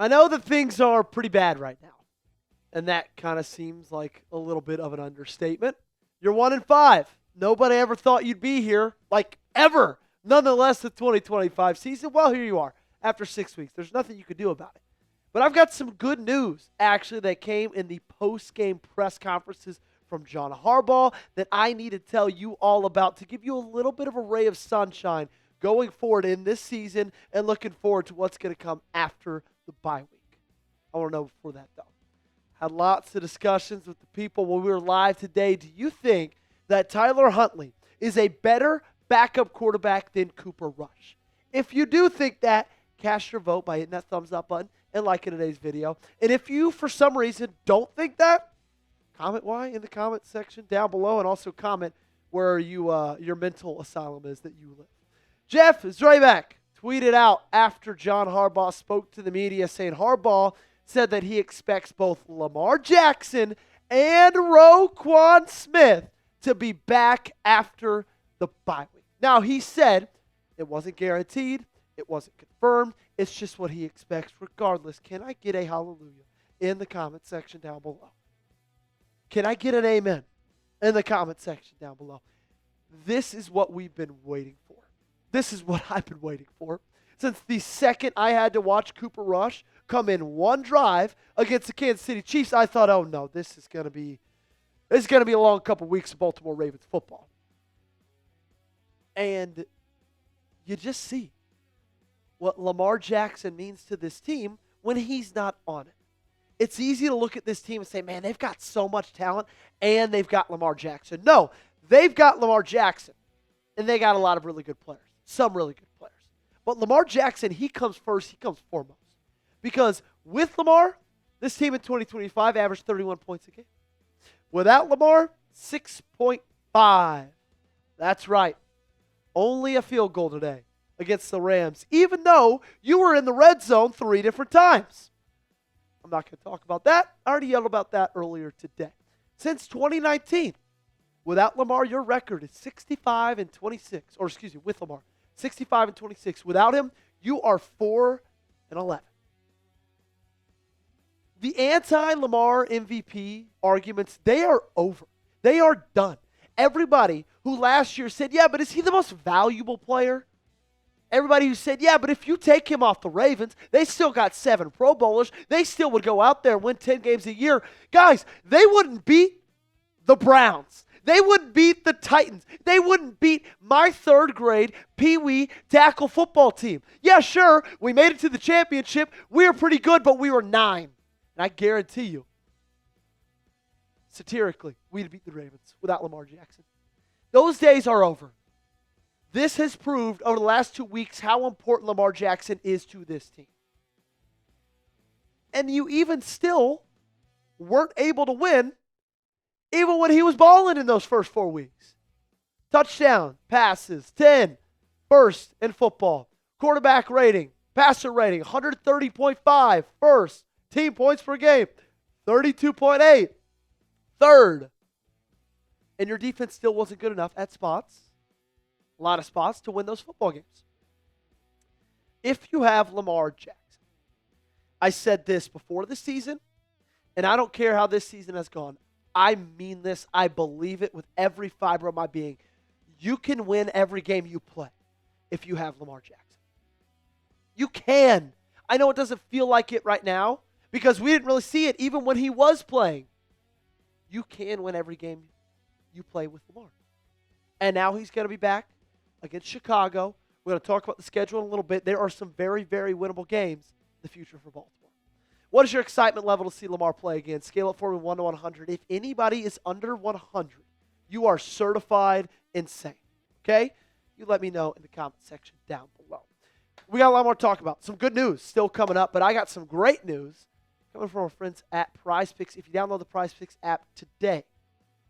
I know that things are pretty bad right now, and that kind of seems like a little bit of an understatement. You're 1-5. Nobody ever thought you'd be here, like ever. Nonetheless, the 2025 season, well, here you are after 6 weeks. There's nothing you could do about it. But I've got some good news, actually, that came in the post-game press conferences from John Harbaugh that I need to tell you all about to give you a little bit of a ray of sunshine going forward in this season and looking forward to what's going to come after the bye week. I want to know before that, though. Had lots of discussions with the people when we were live today. Do you think that Tyler Huntley is a better backup quarterback than Cooper Rush? If you do think that, cast your vote by hitting that thumbs up button and liking today's video. And if you, for some reason, don't think that, comment why in the comment section down below, and also comment where your mental asylum is that you live. Jeff Zrebeck tweeted out after John Harbaugh spoke to the media saying Harbaugh said that he expects both Lamar Jackson and Roquan Smith to be back after the bye week. Now, he said it wasn't guaranteed. It wasn't confirmed. It's just what he expects. Regardless, can I get a hallelujah in the comment section down below? Can I get an amen in the comment section down below? This is what we've been waiting for. This is what I've been waiting for. Since the second I had to watch Cooper Rush come in one drive against the Kansas City Chiefs, I thought, oh no, this is going to be a long couple weeks of Baltimore Ravens football. And you just see what Lamar Jackson means to this team when he's not on it. It's easy to look at this team and say, man, they've got so much talent and they've got Lamar Jackson. No, they've got Lamar Jackson and they got a lot of really good players, some really good players. But Lamar Jackson, he comes first, he comes foremost. Because with Lamar, this team in 2025 averaged 31 points a game. Without Lamar, 6.5. That's right. Only a field goal today against the Rams, even though you were in the red zone 3 different times. I'm not going to talk about that. I already yelled about that earlier today. Since 2019, without Lamar, your record is 65-26. Or excuse me, with Lamar, 65-26. Without him, you are 4-11. The anti-Lamar MVP arguments, they are over. They are done. Everybody who last year said, yeah, but is he the most valuable player? Everybody who said, yeah, but if you take him off the Ravens, they still got 7 Pro Bowlers. They still would go out there and win 10 games a year. Guys, they wouldn't beat the Browns. They wouldn't beat the Titans. They wouldn't beat my 3rd grade Pee-wee tackle football team. Yeah, sure, we made it to the championship. We were pretty good, but we were 9. And I guarantee you, satirically, we'd beat the Ravens without Lamar Jackson. Those days are over. This has proved over the last 2 weeks how important Lamar Jackson is to this team. And you even still weren't able to win even when he was balling in those first 4 weeks. Touchdown, passes, 10, first in football. Quarterback rating, passer rating, 130.5, first. Team points per game, 32.8, third. And your defense still wasn't good enough at spots, a lot of spots, to win those football games. If you have Lamar Jackson, I said this before the season, and I don't care how this season has gone. I mean this. I believe it with every fiber of my being. You can win every game you play if you have Lamar Jackson. You can. I know it doesn't feel like it right now because we didn't really see it even when he was playing. You can win every game you play with Lamar. And now he's going to be back against Chicago. We're going to talk about the schedule in a little bit. There are some very, very winnable games in the future for Baltimore. What is your excitement level to see Lamar play again? Scale it for me 1 to 100. If anybody is under 100, you are certified insane. Okay? You let me know in the comment section down below. We got a lot more to talk about. Some good news still coming up, but I got some great news coming from our friends at PrizePicks. If you download the PrizePicks app today,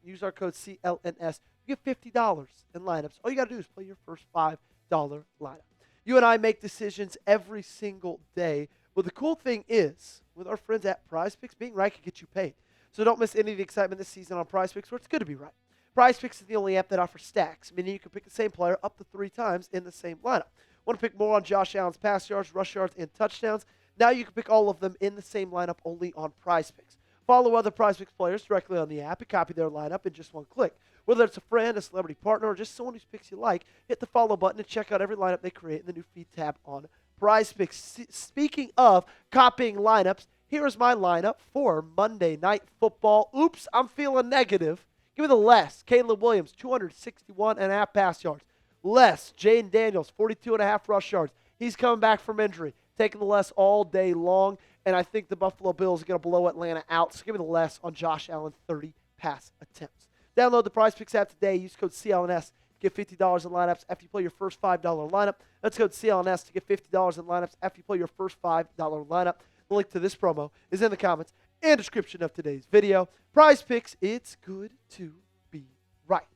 use our code CLNS, you get $50 in lineups. All you got to do is play your first $5 lineup. You and I make decisions every single day. But the cool thing is, with our friends at PrizePicks, being right can get you paid. So don't miss any of the excitement this season on PrizePicks, where it's good to be right. PrizePicks is the only app that offers stacks, meaning you can pick the same player up to 3 times in the same lineup. Want to pick more on Josh Allen's pass yards, rush yards, and touchdowns? Now you can pick all of them in the same lineup only on PrizePicks. Follow other PrizePicks players directly on the app and copy their lineup in just one click. Whether it's a friend, a celebrity partner, or just someone whose picks you like, hit the follow button and check out every lineup they create in the new feed tab on PrizePicks. Speaking of copying lineups, here is my lineup for Monday Night Football. Oops, I'm feeling negative. Give me the less. Caleb Williams, 261.5 pass yards. Less. Jaden Daniels, 42.5 rush yards. He's coming back from injury. Taking the less all day long. And I think the Buffalo Bills are going to blow Atlanta out. So give me the less on Josh Allen, 30 pass attempts. Download the PrizePicks app today. Use code CLNS to get $50 in lineups after you play your first $5 lineup. That's code CLNS to get $50 in lineups after you play your first $5 lineup. The link to this promo is in the comments and description of today's video. PrizePicks, it's good to be right.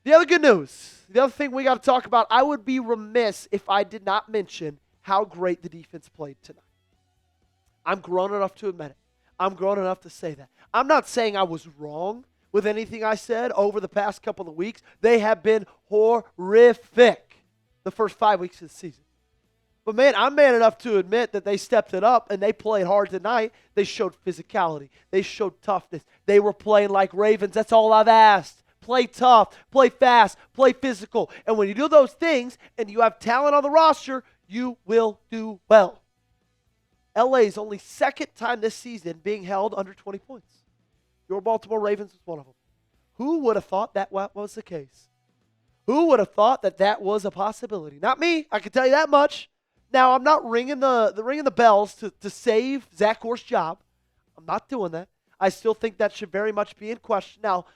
The other good news, the other thing we got to talk about, I would be remiss if I did not mention how great the defense played tonight. I'm grown enough to admit it. I'm grown enough to say that. I'm not saying I was wrong with anything I said over the past couple of weeks. They have been horrific the first 5 weeks of the season. But, man, I'm man enough to admit that they stepped it up and they played hard tonight. They showed physicality. They showed toughness. They were playing like Ravens. That's all I've asked. Play tough, play fast, play physical. And when you do those things and you have talent on the roster, you will do well. LA's only second time this season being held under 20 points. Your Baltimore Ravens was one of them. Who would have thought that was the case? Who would have thought that that was a possibility? Not me. I can tell you that much. Now, I'm not ringing the bells to save Zach Orr's job. I'm not doing that. I still think that should very much be in question. Now,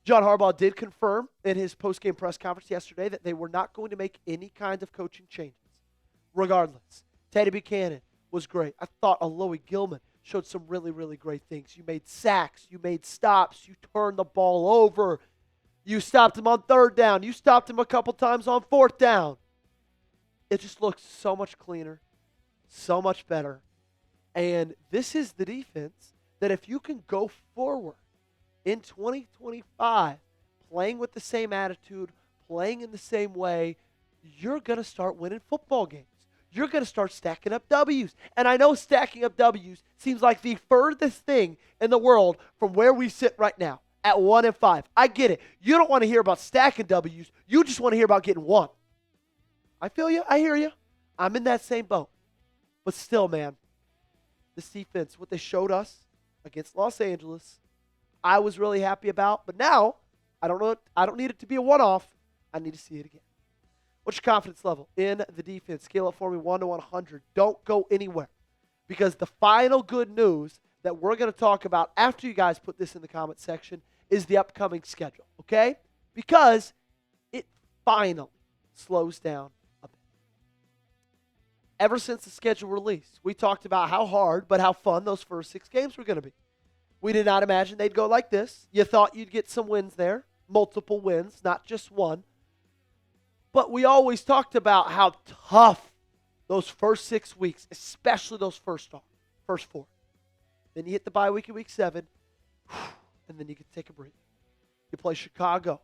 John Harbaugh did confirm in his post-game press conference yesterday that they were not going to make any kind of coaching changes. Regardless, Teddy Buchanan was great. I thought Alohi Gilman showed some really, really great things. You made sacks. You made stops. You turned the ball over. You stopped him on third down. You stopped him a couple times on fourth down. It just looks so much cleaner, so much better. And this is the defense that if you can go forward in 2025, playing with the same attitude, playing in the same way, you're going to start winning football games. You're going to start stacking up W's. And I know stacking up W's seems like the furthest thing in the world from where we sit right now at 1-5. I get it. You don't want to hear about stacking W's. You just want to hear about getting one. I feel you. I hear you. I'm in that same boat. But still, man, this defense, what they showed us against Los Angeles, I was really happy about. But now, I don't need it to be a one-off. I need to see it again. What's your confidence level in the defense? Scale it for me 1 to 100. Don't go anywhere. Because the final good news that we're going to talk about after you guys put this in the comment section is the upcoming schedule. Okay? Because it finally slows down a bit. Ever since the schedule release, we talked about how hard but how fun those first 6 games were going to be. We did not imagine they'd go like this. You thought you'd get some wins there, multiple wins, not just one. But we always talked about how tough those first 6 weeks, especially those first 4. Then you hit the bye week in week 7, and then you can take a breather. You play Chicago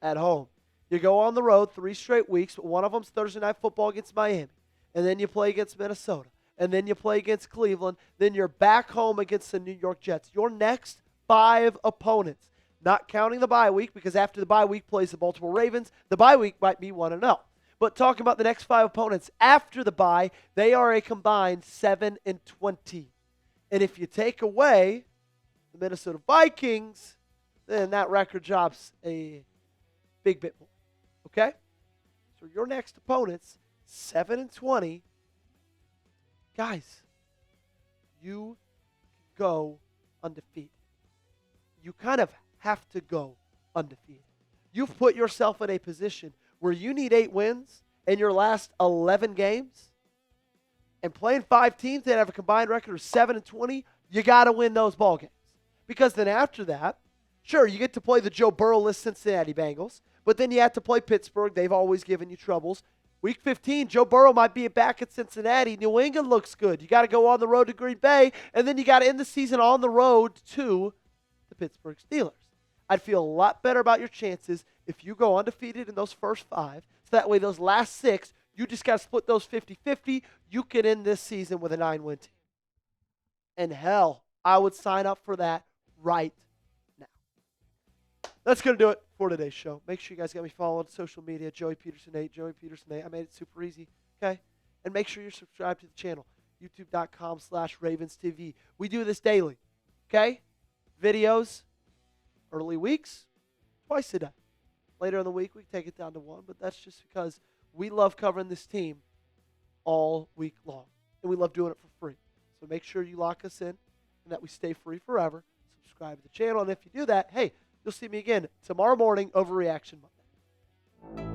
at home. You go on the road 3 straight weeks, but one of them's Thursday Night Football against Miami. And then you play against Minnesota. And then you play against Cleveland. Then you're back home against the New York Jets. Your next 5 opponents, not counting the bye week, because after the bye week plays the Baltimore Ravens, the bye week might be 1-0. But talking about the next 5 opponents after the bye, they are a combined 7-20. And if you take away the Minnesota Vikings, then that record drops a big bit more. Okay? So your next opponents, 7-20. Guys, you go undefeated. You kind of have to go undefeated. You've put yourself in a position where you need 8 wins in your last 11 games, and playing 5 teams that have a combined record of 7-20, you got to win those ball games. Because then after that, sure, you get to play the Joe Burrow-less Cincinnati Bengals, but then you have to play Pittsburgh. They've always given you troubles. Week 15, Joe Burrow might be back at Cincinnati. New England looks good. You got to go on the road to Green Bay, and then you got to end the season on the road to the Pittsburgh Steelers. I'd feel a lot better about your chances if you go undefeated in those first 5. So that way those last 6, You just got to split those 50-50. You can end this season with a 9-win team. And hell, I would sign up for that right now. That's going to do it for today's show. Make sure you guys got me followed on social media, Joey Peterson 8, Joey Peterson 8. I made it super easy, okay? And make sure you're subscribed to the channel, youtube.com/Ravens TV. We do this daily, okay? Videos, early weeks, twice a day. Later in the week, we take it down to one, but that's just because we love covering this team all week long, and we love doing it for free. So make sure you lock us in and that we stay free forever. Subscribe to the channel, and if you do that, hey, you'll see me again tomorrow morning, Overreaction Monday.